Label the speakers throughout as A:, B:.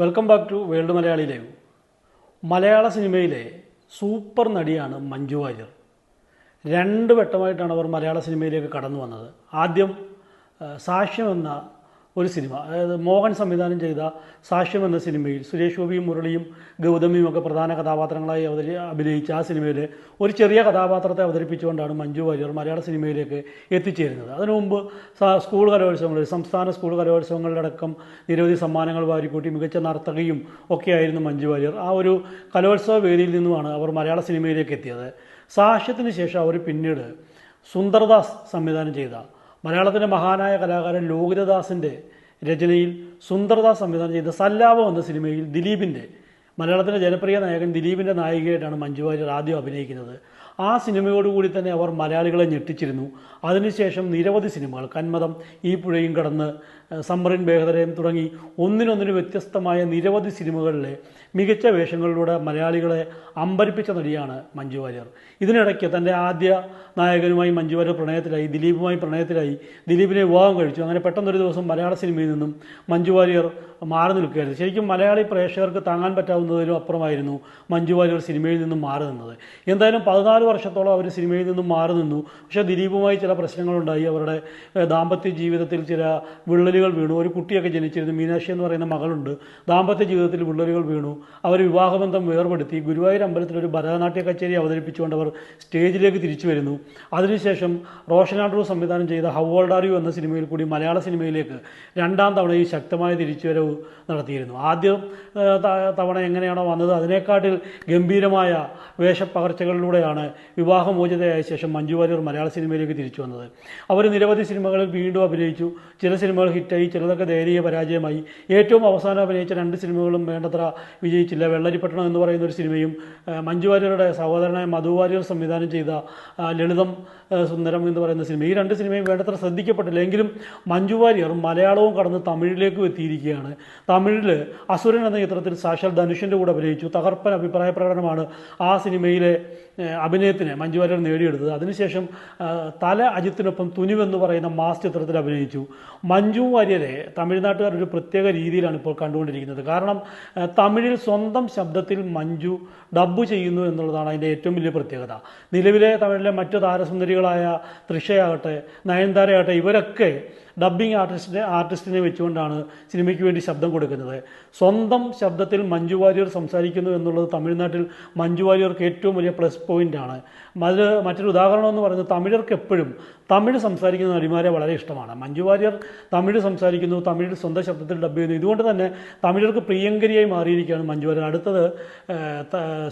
A: Welcome back to world Malayali live. മലയാള സിനിമയിലെ super നടിയാണ് മഞ്ജു വാര്യർ. രണ്ട് വട്ടമായിട്ടാണ് അവർ മലയാള സിനിമയിലേക്ക് കടന്നു വന്നത്. ആദ്യം സാക്ഷ്യം എന്ന ഒരു സിനിമ, അതായത് മോഹൻ സംവിധാനം ചെയ്ത സാക്ഷ്യം എന്ന സിനിമയിൽ സുരേഷ് ഗോപിയും മുരളിയും ഗൗതമിയും ഒക്കെ പ്രധാന കഥാപാത്രങ്ങളായി അഭിനയിച്ച ആ സിനിമയിൽ ഒരു ചെറിയ കഥാപാത്രത്തെ അവതരിപ്പിച്ചുകൊണ്ടാണ് മഞ്ജു വാര്യർ മലയാള സിനിമയിലേക്ക് എത്തിച്ചേരുന്നത്. അതിനു മുമ്പ് സ്കൂൾ കലോത്സവങ്ങളിൽ, സംസ്ഥാന സ്കൂൾ കലോത്സവങ്ങളിലടക്കം നിരവധി സമ്മാനങ്ങൾ വാരിക്കൂട്ടി മികച്ച നർത്തകിയും ഒക്കെയായിരുന്നു മഞ്ജു വാര്യർ. ആ ഒരു കലോത്സവ വേദിയിൽ നിന്നുമാണ് അവർ മലയാള സിനിമയിലേക്ക് എത്തിയത്. സാക്ഷ്യത്തിന് ശേഷം അവർ പിന്നീട് സുന്ദർദാസ് സംവിധാനം ചെയ്ത മലയാളത്തിൻ്റെ മഹാനായ കലാകാരൻ ലോഹിതദാസിൻ്റെ രചനയിൽ സുന്ദർദാസ് സംവിധാനം ചെയ്ത സല്ലാപം എന്ന സിനിമയിൽ മലയാളത്തിലെ ജനപ്രിയ നായകൻ ദിലീപിൻ്റെ നായികയായിട്ടാണ് മഞ്ജു വാര്യർ ആദ്യം അഭിനയിക്കുന്നത്. ആ സിനിമയോടുകൂടി തന്നെ അവർ മലയാളികളെ ഞെട്ടിച്ചിരുന്നു. അതിനുശേഷം നിരവധി സിനിമകൾ, കന്മദം, ഈ പുഴയും കടന്ന്, സമ്മറിൻ ബേഹദരയും തുടങ്ങി ഒന്നിനൊന്നിന് വ്യത്യസ്തമായ നിരവധി സിനിമകളിലെ മികച്ച വേഷങ്ങളിലൂടെ മലയാളികളെ അമ്പരിപ്പിച്ച നടിയാണ് മഞ്ജു വാര്യർ. ഇതിനിടയ്ക്ക് തൻ്റെ ആദ്യ നായകനുമായി മഞ്ജു വാര്യർ പ്രണയത്തിലായി, ദിലീപുമായി പ്രണയത്തിലായി, ദിലീപിനെ വിവാഹം കഴിച്ചു. അങ്ങനെ പെട്ടെന്നൊരു ദിവസം മലയാള സിനിമയിൽ നിന്നും മഞ്ജു വാര്യർ മാറി നിൽക്കുകയായിരുന്നു. ശരിക്കും മലയാളി പ്രേക്ഷകർക്ക് താങ്ങാൻ പറ്റാവുന്നതിലും അപ്പുറമായിരുന്നു മഞ്ജു വാര്യർ സിനിമയിൽ നിന്നും മാറി നിന്നത്. എന്തായാലും 14 വർഷത്തോളം അവർ സിനിമയിൽ നിന്നും മാറി നിന്നു. പക്ഷേ ദിലീപുമായി ചില പ്രശ്നങ്ങളുണ്ടായി. അവരുടെ ദാമ്പത്യ ജീവിതത്തിൽ ചില വിള്ളലുകൾ വീണു. ഒരു കുട്ടിയൊക്കെ ജനിച്ചിരുന്നു, മീനാക്ഷി എന്ന് പറയുന്ന മകളുണ്ട്. ദാമ്പത്യ ജീവിതത്തിൽ വിള്ളലുകൾ വീണു. അവർ വിവാഹബന്ധം വേർപെടുത്തി. ഗുരുവായൂർ അമ്പലത്തിലൊരു ഭരതനാട്യ കച്ചേരി അവതരിപ്പിച്ചുകൊണ്ട് അവർ സ്റ്റേജിലേക്ക് തിരിച്ചു വരുന്നു. അതിനുശേഷം റോഷൻ ആൻഡ്രൂ സംവിധാനം ചെയ്ത ഹൗ ഓൾഡ് ആർ യു എന്ന സിനിമയിൽ കൂടി മലയാള സിനിമയിലേക്ക് രണ്ടാം തവണയും ശക്തമായ തിരിച്ചുവരവ് നടത്തിയിരുന്നു. ആദ്യം തവണ എങ്ങനെയാണോ വന്നത് അതിനേക്കാട്ടിൽ ഗംഭീരമായ വേഷപ്പകർച്ചകളിലൂടെയാണ് വിവാഹമോചിതയായ ശേഷം മഞ്ജു വാര്യർ മലയാള സിനിമയിലേക്ക് തിരിച്ചു വന്നത്. അവർ നിരവധി സിനിമകളിൽ വീണ്ടും അഭിനയിച്ചു. ചില സിനിമകൾ ഹിറ്റായി, ചിലതൊക്കെ ദയനീയ പരാജയമായി. ഏറ്റവും അവസാനം അഭിനയിച്ച 2 സിനിമകളും വേണ്ടത്ര വിജയിച്ചില്ല. വെള്ളരിപ്പട്ടണം എന്ന് പറയുന്ന ഒരു സിനിമയും മഞ്ജു വാര്യരുടെ സഹോദരനായ മധു വാര്യർ സംവിധാനം ചെയ്ത ലളിതം സുന്ദരം എന്ന് പറയുന്ന സിനിമ, ഈ 2 സിനിമയും വേണ്ടത്ര ശ്രദ്ധിക്കപ്പെട്ടില്ല. എങ്കിലും മഞ്ജു വാര്യർ മലയാളവും കടന്ന് തമിഴിലേക്കും എത്തിയിരിക്കുകയാണ്. തമിഴിൽ അസുരൻ എന്ന ചിത്രത്തിൽ സാക്ഷാൽ ധനുഷിൻ്റെ കൂടെ അഭിനയിച്ചു. തകർപ്പൻ അഭിപ്രായ പ്രകടനമാണ് ആ സിനിമയിലെ അഭിനയത്തിന് മഞ്ജു വാര്യർ നേടിയെടുത്തത്. അതിനുശേഷം തല അജിത്തിനൊപ്പം തുനിവെന്ന് പറയുന്ന മാസ് ചിത്രത്തിൽ അഭിനയിച്ചു. മഞ്ജു വാര്യരെ തമിഴ്നാട്ടുകാർ ഒരു പ്രത്യേക രീതിയിലാണ് ഇപ്പോൾ കണ്ടുകൊണ്ടിരിക്കുന്നത്. കാരണം തമിഴിൽ സ്വന്തം ശബ്ദത്തിൽ മഞ്ജു ഡബ്ബ് ചെയ്യുന്നു എന്നുള്ളതാണ് അതിൻ്റെ ഏറ്റവും വലിയ പ്രത്യേകത. നിലവിലെ തമിഴിലെ മറ്റു താരസുന്ദരികളായ തൃഷയാകട്ടെ, നയൻതാരയാകട്ടെ, ഇവരൊക്കെ ഡബ്ബിംഗ് ആർട്ടിസ്റ്റിനെ വെച്ചുകൊണ്ടാണ് സിനിമയ്ക്ക് വേണ്ടി ശബ്ദം കൊടുക്കുന്നത്. സ്വന്തം ശബ്ദത്തിൽ മഞ്ജു വാര്യർ സംസാരിക്കുന്നു എന്നുള്ളത് തമിഴ്നാട്ടിൽ മഞ്ജു വാര്യർക്ക് ഏറ്റവും വലിയ പ്ലസ് പോയിൻ്റാണ്. അത് മറ്റൊരു ഉദാഹരണം എന്ന് പറയുന്നത് തമിഴർക്ക് എപ്പോഴും തമിഴ് സംസാരിക്കുന്ന നടിമാരെ വളരെ ഇഷ്ടമാണ്. മഞ്ജു വാര്യർ തമിഴ് സംസാരിക്കുന്നു, തമിഴിൽ സ്വന്തം ശബ്ദത്തിൽ ഡബ്ബ് ചെയ്യുന്നു. ഇതുകൊണ്ട് തന്നെ തമിഴർക്ക് പ്രിയങ്കരിയായി മാറിയിരിക്കുകയാണ് മഞ്ജു വാര്യർ. അടുത്തത്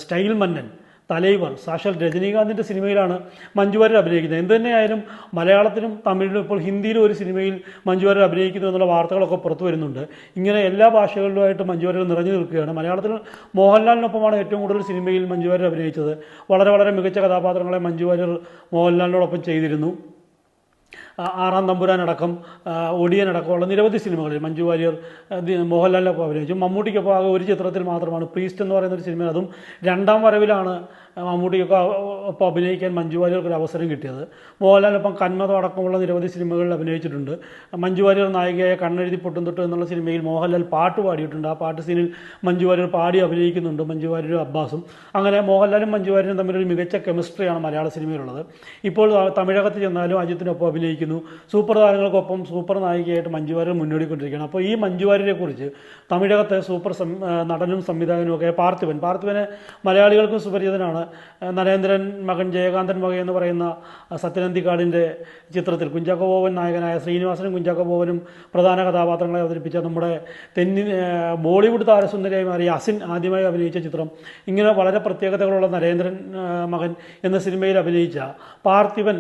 A: സ്റ്റൈൽ മന്നൻ, തലൈവർ, സാക്ഷാൽ രജനീകാന്തിൻ്റെ സിനിമയിലാണ് മഞ്ജു വാര്യർ അഭിനയിക്കുന്നത്. എന്ത് തന്നെയായാലും മലയാളത്തിലും തമിഴിലും ഇപ്പോൾ ഹിന്ദിയിലും ഒരു സിനിമയിൽ മഞ്ജു വാര്യർ അഭിനയിക്കുന്നു എന്നുള്ള വാർത്തകളൊക്കെ പുറത്തു വരുന്നുണ്ട്. ഇങ്ങനെ എല്ലാ ഭാഷകളിലുമായിട്ട് മഞ്ജു വാര്യർ നിറഞ്ഞു നിൽക്കുകയാണ്. മലയാളത്തിൽ മോഹൻലാലിനൊപ്പമാണ് ഏറ്റവും കൂടുതൽ സിനിമയിൽ മഞ്ജു വാര്യർ അഭിനയിച്ചത്. വളരെ മികച്ച കഥാപാത്രങ്ങളെ മഞ്ജു വാര്യർ മോഹൻലാലിനോടൊപ്പം ചെയ്തിരുന്നു. ആറാം തമ്പുരാനടക്കം, ഒടിയനടക്കമുള്ള നിരവധി സിനിമകളിൽ മഞ്ജു വാര്യർ മോഹൻലാലിനൊപ്പം അഭിനയിച്ചു. മമ്മൂട്ടിക്കൊപ്പം ആകെ ഒരു ചിത്രത്തിൽ മാത്രമാണ്, പ്രീസ്റ്റ് എന്ന് പറയുന്ന ഒരു സിനിമ, അതും 2ാം വരവിലാണ് മമ്മൂട്ടിയൊക്കെ ഒപ്പം അഭിനയിക്കാൻ മഞ്ജു വാര്യർക്ക് ഒരു അവസരം കിട്ടിയത്. മോഹൻലാലിനൊപ്പം കന്മദം അടക്കമുള്ള നിരവധി സിനിമകളിൽ അഭിനയിച്ചിട്ടുണ്ട്. മഞ്ജു വാര്യർ നായികയായ കണ്ണെഴുതി പൊട്ടും തൊട്ട് എന്നുള്ള സിനിമയിൽ മോഹൻലാൽ പാട്ട് പാടിയിട്ടുണ്ട്. ആ പാട്ട് സീനിൽ മഞ്ജു വാര്യർ പാടി അഭിനയിക്കുന്നുണ്ട്, മഞ്ജു വാര്യരും അബ്ബാസും. അങ്ങനെ മോഹൻലാലും മഞ്ജു വാര്യരും തമ്മിലൊരു മികച്ച കെമിസ്ട്രിയാണ് മലയാള സിനിമയിലുള്ളത്. ഇപ്പോൾ തമിഴകത്ത് ചെന്നാലും അജിത്തിനൊപ്പം അഭിനയിക്കുന്നു. സൂപ്പർ താരങ്ങൾക്കൊപ്പം സൂപ്പർ നായികയായിട്ട് മഞ്ജു വാര്യർ മുന്നോടിക്കൊണ്ടിരിക്കുകയാണ്. അപ്പോൾ ഈ മഞ്ജു വാര്യരെ കുറിച്ച് തമിഴകത്തെ സൂപ്പർ നടനും സംവിധായകനും ഒക്കെ പാർത്ഥിവനെ മലയാളികൾക്കും സുപരിചിതനാണ്. നരേന്ദ്രൻ മകൻ ജയകാന്തൻ മകൻ എന്ന് പറയുന്ന സത്യനന്ദിക്കാടിൻ്റെ ചിത്രത്തിൽ കുഞ്ചാക്കോ ബോബൻ നായകനായ ശ്രീനിവാസനും കുഞ്ചാക്കോ ബോബനും പ്രധാന കഥാപാത്രങ്ങളെ അവതരിപ്പിച്ച നമ്മുടെ ബോളിവുഡ് താരസുന്ദരിയായി മാറിയ അസിൻ ആദ്യമായി അഭിനയിച്ച ചിത്രം. ഇങ്ങനെ വളരെ പ്രത്യേകതകളുള്ള നരേന്ദ്രൻ മകൻ എന്ന സിനിമയിൽ അഭിനയിച്ച പാർത്ഥിവൻ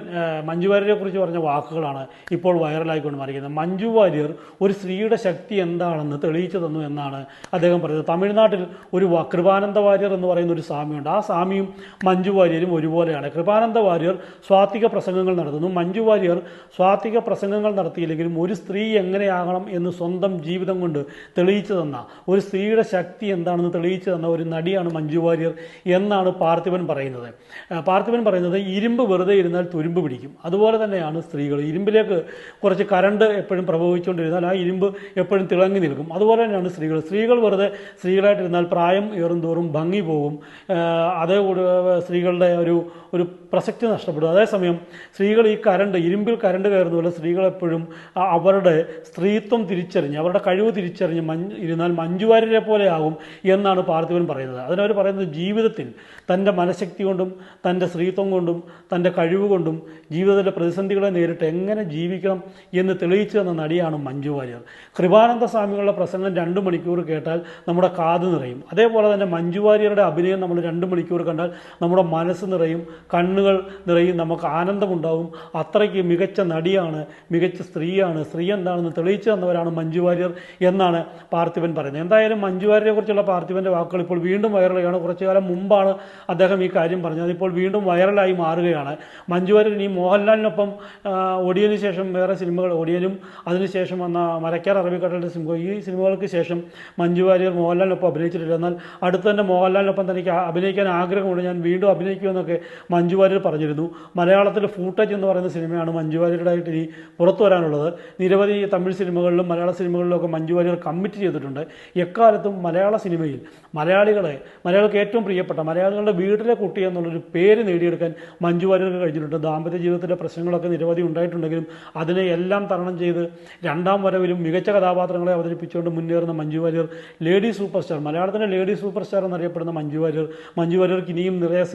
A: മഞ്ജു വാര്യരെ കുറിച്ച് പറഞ്ഞ വാക്കുകളാണ് ഇപ്പോൾ വൈറലായിക്കൊണ്ട് മാറിയിരിക്കുന്നത്. മഞ്ജു വാര്യർ ഒരു സ്ത്രീയുടെ ശക്തി എന്താണെന്ന് തെളിയിച്ചു തന്നു എന്നാണ് അദ്ദേഹം പറയുന്നത്. തമിഴ്നാട്ടിൽ ഒരു കൃപാനന്ദ വാര്യർ എന്ന് പറയുന്ന ഒരു സ്വാമിയുണ്ട്. ആ സ്വാമിയും മഞ്ജു വാര്യരും ഒരുപോലെയാണ്. കൃപാനന്ദ വാര്യർ സ്വാത്വിക പ്രസംഗങ്ങൾ നടത്തുന്നു. മഞ്ജു വാര്യർ സ്വാത്വിക പ്രസംഗങ്ങൾ നടത്തിയില്ലെങ്കിലും ഒരു സ്ത്രീ എങ്ങനെയാകണം എന്ന് സ്വന്തം ജീവിതം കൊണ്ട് തെളിയിച്ചു തന്ന, ഒരു സ്ത്രീയുടെ ശക്തി എന്താണെന്ന് തെളിയിച്ചു തന്ന ഒരു നടിയാണ് മഞ്ജു വാര്യർ എന്നാണ് പാർത്ഥിവൻ പറയുന്നത്. ഇരുമ്പ് വെറുതെ ഇരുന്നാൽ തുരുമ്പ് പിടിക്കും. അതുപോലെ തന്നെയാണ് സ്ത്രീകൾ. ഇരുമ്പിലേക്ക് കുറച്ച് കറണ്ട് എപ്പോഴും പ്രവഹിച്ചുകൊണ്ടിരുന്നാൽ ആ ഇരുമ്പ് എപ്പോഴും തിളങ്ങി നിൽക്കും. അതുപോലെ തന്നെയാണ് സ്ത്രീകൾ വെറുതെ സ്ത്രീകളായിട്ടിരുന്നാൽ പ്രായം ഏറും തോറും ഭംഗി പോകും. അതേ സ്ത്രീകളുടെ ഒരു പ്രസക്തി നഷ്ടപ്പെടും. അതേസമയം സ്ത്രീകൾ ഈ ഇരുമ്പിൽ കരണ്ട് കയറുന്ന പോലെ സ്ത്രീകളെപ്പോഴും അവരുടെ സ്ത്രീത്വം തിരിച്ചറിഞ്ഞ് അവരുടെ കഴിവ് തിരിച്ചറിഞ്ഞ് ഇരുന്നാൽ മഞ്ജു വാര്യരെ പോലെ ആകും എന്നാണ് പാർത്ഥിവൻ പറയുന്നത്. അതിനവർ പറയുന്നത് ജീവിതത്തിൽ തൻ്റെ മനഃശക്തി കൊണ്ടും തൻ്റെ സ്ത്രീത്വം കൊണ്ടും തൻ്റെ കഴിവ് കൊണ്ടും ജീവിതത്തിലെ പ്രതിസന്ധികളെ നേരിട്ട് എങ്ങനെ ജീവിക്കണം എന്ന് തെളിയിച്ചു തന്ന നടിയാണ് മഞ്ജു വാര്യർ. കൃപാനന്ദ സ്വാമികളുടെ പ്രസംഗം 2 മണിക്കൂർ കേട്ടാൽ നമ്മുടെ കാത് നിറയും. അതേപോലെ തന്നെ മഞ്ജു വാര്യരുടെ അഭിനയം നമ്മൾ 2 മണിക്കൂർ കണ്ടാൽ നമ്മുടെ മനസ്സ് നിറയും, കണ്ണുകൾ നിറയും, നമുക്ക് ആനന്ദമുണ്ടാകും. അത്രയ്ക്ക് മികച്ച നടിയാണ്, മികച്ച സ്ത്രീയാണ്. സ്ത്രീ എന്താണെന്ന് തെളിയിച്ചു തന്നവരാണ് മഞ്ജു വാര്യർ എന്നാണ് പാർത്ഥിവൻ പറയുന്നത്. എന്തായാലും മഞ്ജു വാര്യരെ കുറിച്ചുള്ള പാർത്ഥിവൻ്റെ വാക്കുകൾ ഇപ്പോൾ വീണ്ടും വൈറലാണ്. കുറച്ചു കാലം മുമ്പാണ് അദ്ദേഹം ഈ കാര്യം പറഞ്ഞത്. ഇപ്പോൾ വീണ്ടും വൈറലായി മാറുകയാണ്. മഞ്ജു വാര്യർ ഇനി മോഹൻലാലിനൊപ്പം ഒടിയന് ശേഷം വേറെ സിനിമകൾ, ഒടിയനും അതിനുശേഷം വന്ന മരക്കാർ അറബിക്കടലിൻ്റെ സിനിമ, ഈ സിനിമകൾക്ക് ശേഷം മഞ്ജു വാര്യർ മോഹൻലാലിനൊപ്പം അഭിനയിച്ചിട്ടില്ല. എന്നാൽ അടുത്ത് തന്നെ മോഹൻലാലിനൊപ്പം തനിക്ക് അഭിനയിക്കാൻ ആഗ്രഹമുണ്ട്, ഞാൻ വീണ്ടും അഭിനയിക്കുമെന്നൊക്കെ മഞ്ജു വാര്യർ പറഞ്ഞിരുന്നു. മലയാളത്തിൽ ഫൂട്ടേജ് എന്ന് പറയുന്ന സിനിമയാണ് മഞ്ജു വാര്യരുടെ ആയിട്ട് ഇനി പുറത്തു വരാനുള്ളത്. നിരവധി തമിഴ് സിനിമകളിലും മലയാള സിനിമകളിലൊക്കെ മഞ്ജു വാര്യർ കമ്മിറ്റ് ചെയ്തിട്ടുണ്ട്. എക്കാലത്തും മലയാള സിനിമയിൽ മലയാളികൾക്ക് ഏറ്റവും പ്രിയപ്പെട്ട മലയാളികളുടെ വീട്ടിലെ കുട്ടി എന്നുള്ളൊരു പേര് നേടിയെടുക്കാൻ മഞ്ജു വാര്യർക്ക് കഴിഞ്ഞിട്ടുണ്ട്. ദാമ്പത്യ ജീവിതത്തിലെ പ്രശ്നങ്ങളൊക്കെ നിരവധി ഉണ്ടായിട്ടുണ്ടെങ്കിലും അതിനെ എല്ലാം തരണം ചെയ്ത് 2ാം വരവിലും മികച്ച കഥാപാത്രങ്ങളെ അവതരിപ്പിച്ചുകൊണ്ട് മുന്നേറുന്ന Manju Warrier lady super star, മലയാളത്തിൻ്റെ ലേഡി സൂപ്പർ സ്റ്റാർ എന്നറിയപ്പെടുന്ന മഞ്ജു വാര്യർക്ക് ഇനിയും നിറയെ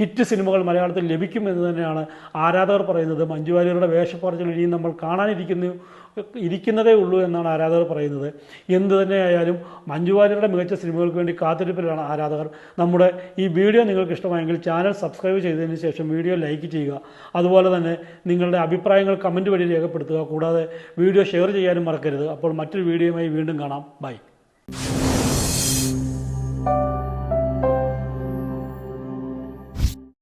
A: ഹിറ്റ് സിനിമകൾ മലയാളത്തിൽ ലഭിക്കുമെന്ന് തന്നെയാണ് ആരാധകർ പറയുന്നത്. മഞ്ജു വാര്യരുടെ വേഷപ്പറച്ചിൽ ഇനിയും നമ്മൾ ഇരിക്കുന്നതേ ഉള്ളൂ എന്നാണ് ആരാധകർ പറയുന്നത്. എന്തു തന്നെയായാലും മഞ്ജു വാര്യരുടെ മികച്ച സിനിമകൾക്ക് വേണ്ടി കാത്തിരിപ്പിലാണ് ആരാധകർ. നമ്മുടെ ഈ വീഡിയോ നിങ്ങൾക്ക് ഇഷ്ടമായെങ്കിൽ ചാനൽ സബ്സ്ക്രൈബ് ചെയ്തതിന് ശേഷം വീഡിയോ ലൈക്ക് ചെയ്യുക. അതുപോലെ തന്നെ നിങ്ങളുടെ അഭിപ്രായങ്ങൾ കമൻറ്റ് വഴി രേഖപ്പെടുത്തുക. കൂടാതെ വീഡിയോ ഷെയർ ചെയ്യാനും മറക്കരുത്. അപ്പോൾ മറ്റൊരു വീഡിയോയുമായി വീണ്ടും കാണാം. ബൈ.